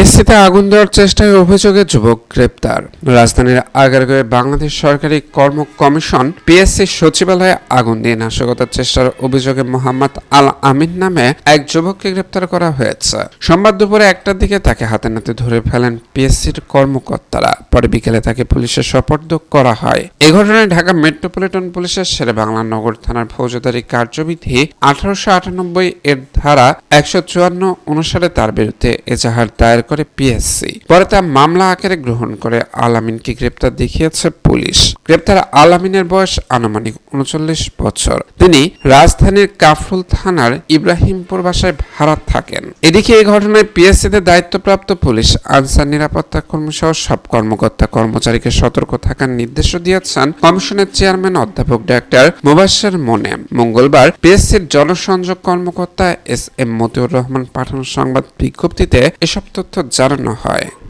পিএসসিতে আগুন দেওয়ার চেষ্টায় অভিযোগে যুবক গ্রেপ্তার। রাজধানীর আগারগাঁওয়ে বাংলাদেশ সরকারি কর্ম কমিশন পিএসসি সচিবালয়ে আগুন দিয়ে নাশকতার চেষ্টার অভিযোগে মোহাম্মদ আল আমিন নামে এক যুবককে গ্রেপ্তার করা হয়েছে। সোমবার দুপুরে 1টার দিকে তাকে হাতে নাতে ধরে ফেলেন পিএসসির কর্মকর্তারা। পরে বিকেলে তাকে পুলিশের সোপর্দ করা হয়। এ ঘটনায় ঢাকা মেট্রোপলিটন পুলিশের শেরেবাংলা নগর থানার ফৌজদারি কার্যবিধি 1898 এর ধারা 154 অনুসারে তার বিরুদ্ধে এজাহার দায়ের করে পিএসসি। পরে তা মামলা আকারে গ্রহণ করে আল আমিনকে গ্রেপ্তার দেখিয়েছে পুলিশ। গ্রেপ্তার আল আমিনের বয়স আনুমানিক 39 বছর। তিনি রাজধানীর কাফরুল থানার ইব্রাহিমপুর বাসায় ভাড়া থাকেন। এদিকে এই ঘটনায় পিএসসিতে দায়িত্বপ্রাপ্ত পুলিশ, আনসার, নিরাপত্তা কর্মী সহ সব কর্মকর্তা কর্মচারীকে সতর্ক থাকার নির্দেশও দিয়েছেন কমিশনের চেয়ারম্যান অধ্যাপক ডাক্তার মোবাশ্বের মোনেম। মঙ্গলবার পিএসসির জনসংযোগ কর্মকর্তা এস এম মতিউর রহমান পাঠানো সংবাদ বিজ্ঞপ্তিতে এসব তথ্য জানানো হয়।